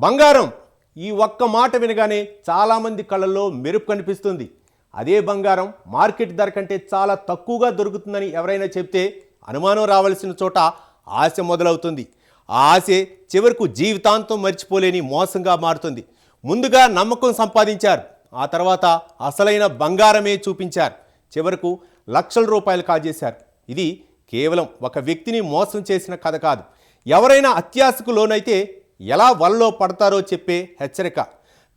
బంగారం ఈ ఒక్క మాట వినగానే చాలామంది కళ్ళల్లో మెరుపు కనిపిస్తుంది. అదే బంగారం మార్కెట్ ధర కంటే చాలా తక్కువగా దొరుకుతుందని ఎవరైనా చెప్తే అనుమానం రావాల్సిన చోట ఆశ మొదలవుతుంది. ఆ ఆశే చివరకు జీవితాంతం మర్చిపోలేని మోసంగా మారుతుంది. ముందుగా నమ్మకం సంపాదించారు, ఆ తర్వాత అసలైన బంగారమే చూపించారు, చివరకు లక్షల రూపాయలు కాజేశారు. ఇది కేవలం ఒక వ్యక్తిని మోసం చేసిన కథ కాదు, ఎవరైనా అత్యాశకు లోనైతే ఎలా వలలో పడతారో చెప్పే హెచ్చరిక.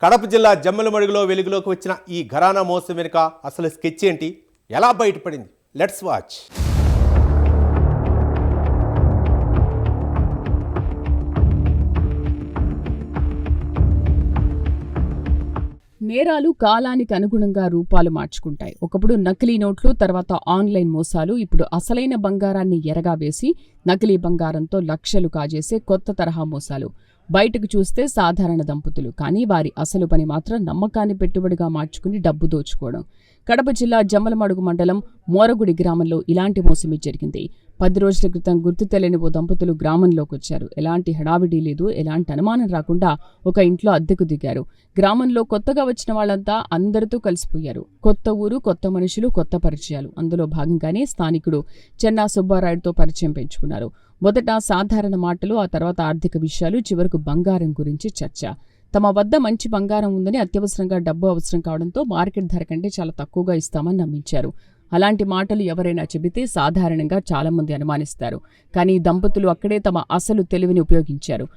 కడప జిల్లా జమ్మలమడుగులో వెలుగులోకి వచ్చిన ఈ ఘరానా మోసం వెనుక అసలు స్కెచ్ ఏంటి, ఎలా బయటపడింది? Let's watch. నేరాలు కాలానికి అనుగుణంగా రూపాలు మార్చుకుంటాయి. ఒకప్పుడు నకిలీ నోట్లు, తర్వాత ఆన్లైన్ మోసాలు, ఇప్పుడు అసలైన బంగారాన్ని ఎరగా వేసి నకిలీ బంగారంతో లక్షలు కాజేసే కొత్త తరహా మోసాలు. బయటకు చూస్తే సాధారణ దంపతులు, కానీ వారి అసలు పని మాత్రం నమ్మకాన్ని పెట్టుబడిగా మార్చుకుని డబ్బు దోచుకోవడం. కడప జిల్లా జమ్మలమడుగు మండలం మోరగుడి గ్రామంలో ఇలాంటి మోసమే జరిగింది. 10 రోజుల క్రితం గుర్తు తెలియని ఓ దంపతులు గ్రామంలోకి వచ్చారు. ఎలాంటి హడావిడి లేదు, ఎలాంటి అనుమానం రాకుండా ఒక ఇంట్లో అద్దెకు దిగారు. గ్రామంలో కొత్తగా వచ్చిన వాళ్ళంతా అందరితో కలిసిపోయారు. కొత్త ఊరు, కొత్త మనుషులు, కొత్త పరిచయాలు. అందులో భాగంగానే స్థానికుడు చెన్నా సుబ్బారాయుడుతో పరిచయం పెంచుకున్నారు. మొదట సాధారణ మాటలు, ఆ తర్వాత ఆర్థిక విషయాలు, చివరకు బంగారం గురించి చర్చ. తమ వద్ద మంచి బంగారం ఉందని, అత్యవసరంగా డబ్బు అవసరం కావడంతో మార్కెట్ ధర కంటే చాలా తక్కువగా ఇస్తామని నమ్మించారు. అలాంటి మాటలు ఎవరైనా చెబితే సాధారణంగా చాలా మంది అనుమానిస్తారు. కానీ దంపతులు అక్కడే తమ అసలు తెలివిని ఉపయోగించారు.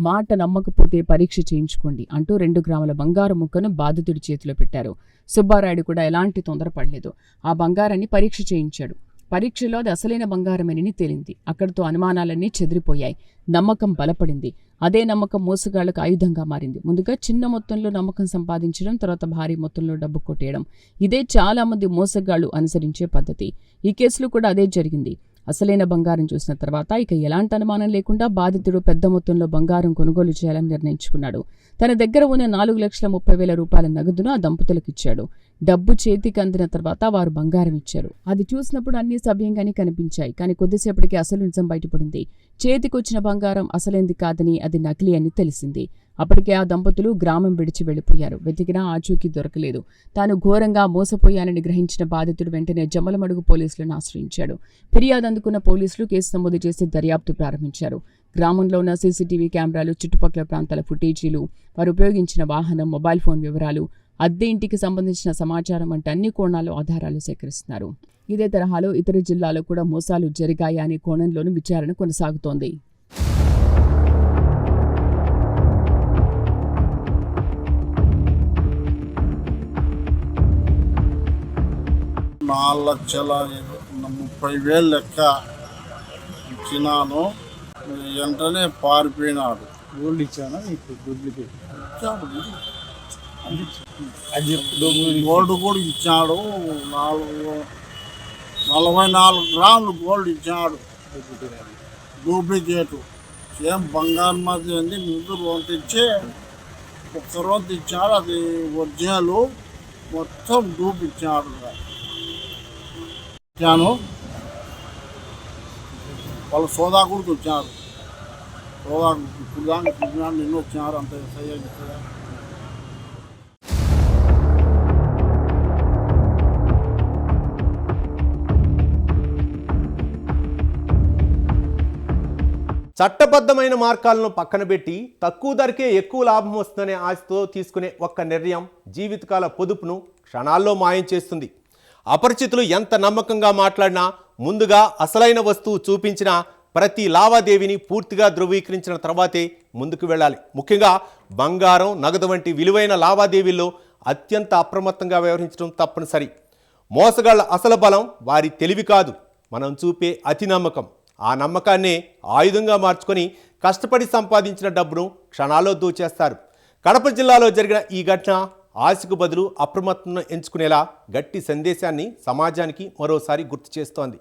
మాట నమ్మకపోతే పరీక్ష చేయించుకోండి అంటూ 2 గ్రాముల బంగారు ముక్కను బాధితుడి చేతిలో పెట్టారు. సుబ్బారాయుడు కూడా ఎలాంటి తొందరపడలేదు. ఆ బంగారాన్ని పరీక్ష చేయించాడు. పరీక్షలో అది అసలైన బంగారమేనని తేలింది. అక్కడితో అనుమానాలన్నీ చెదిరిపోయాయి. నమ్మకం బలపడింది. అదే నమ్మకం మోసగాళ్లకు ఆయుధంగా మారింది. ముందుగా చిన్న మొత్తంలో నమ్మకం సంపాదించడం, తర్వాత భారీ మొత్తంలో డబ్బు కొట్టేయడం. ఇదే చాలా మంది మోసగాళ్లు అనుసరించే పద్ధతి. ఈ కేసులో కూడా అదే జరిగింది. అసలైన బంగారం చూసిన తర్వాత ఇక ఎలాంటి అనుమానం లేకుండా బాధితుడు పెద్ద మొత్తంలో బంగారం కొనుగోలు చేయాలని నిర్ణయించుకున్నాడు. తన దగ్గర ఉన్న 4,30,000 రూపాయల నగదును ఆ దంపతులకు ఇచ్చాడు. డబ్బు చేతికి అందిన తర్వాత వారు బంగారం ఇచ్చారు. అది చూసినప్పుడు అన్ని సవ్యంగానే కనిపించాయి. కానీ కొద్దిసేపటికి అసలు నిజం బయటపడింది. చేతికొచ్చిన బంగారం అసలైంది కాదని, అది నకిలీ అని తెలిసింది. అప్పటికే ఆ దంపతులు గ్రామం విడిచి వెళ్లిపోయారు. వెతికినా ఆచూకీ దొరకలేదు. తాను ఘోరంగా మోసపోయానని గ్రహించిన బాధితుడు వెంటనే జమ్మలమడుగు పోలీసులను ఆశ్రయించాడు. ఫిర్యాదు అందుకున్న పోలీసులు కేసు నమోదు చేసి దర్యాప్తు ప్రారంభించారు. గ్రామంలో ఉన్న సీసీటీవీ కెమెరాలు, చుట్టుపక్కల ప్రాంతాల ఫుటేజీలు, వారు ఉపయోగించిన వాహనం, మొబైల్ ఫోన్ వివరాలు, అద్దె ఇంటికి సంబంధించిన సమాచారం వంటి అన్ని కోణాల్లో ఆధారాలు సేకరిస్తున్నారు. ఇదే తరహాలో ఇతర జిల్లాలో కూడా మోసాలు జరిగాయా అనే కోణంలోనూ విచారణ కొనసాగుతోంది. నాలుగు లక్షల 30,000 లెక్క ఇచ్చినాను. వెంటనే పారిపోయినాడు. గోల్డ్ ఇచ్చానా ఇప్పుడు డూప్లికేట్ గోల్డ్ కూడా ఇచ్చాడు. 44 గ్రాములు గోల్డ్ ఇచ్చాడు, డూప్లికేటు. సేమ్ బంగారం మాది అంది. ముందు రోజు ఇచ్చి ఒక్కరోజు ఇచ్చాడు, అది ఒరిజినల్. మొత్తం డూప్ ఇచ్చాడు. ఇచ్చాను. వాళ్ళు సోదా కూడా వచ్చారు. సోదా ఇప్పుడు దాన్ని నిన్ను వచ్చినారు. అంత చట్టబద్ధమైన మార్గాలను పక్కన పెట్టి తక్కువ ధరకే ఎక్కువ లాభం వస్తుందనే ఆశతో తీసుకునే ఒక్క నిర్ణయం జీవితకాల పొదుపును క్షణాల్లో మాయం చేస్తుంది. అపరిచితులు ఎంత నమ్మకంగా మాట్లాడినా, ముందుగా అసలైన వస్తువు చూపించిన ప్రతి లావాదేవీని పూర్తిగా ధృవీకరించిన తర్వాతే ముందుకు వెళ్ళాలి. ముఖ్యంగా బంగారం, నగదు వంటి విలువైన లావాదేవీల్లో అత్యంత అప్రమత్తంగా వ్యవహరించడం తప్పనిసరి. మోసగాళ్ల అసలు బలం వారి తెలివి కాదు, మనం చూపే అతి నమ్మకం. ఆ నమ్మకాన్నే ఆయుధంగా మార్చుకొని కష్టపడి సంపాదించిన డబ్బును క్షణాల్లో దోచేస్తారు. కడప జిల్లాలో జరిగిన ఈ ఘటన ఆశకు బదులు అప్రమత్తం ఎంచుకునేలా గట్టి సందేశాన్ని సమాజానికి మరోసారి గుర్తు చేస్తోంది.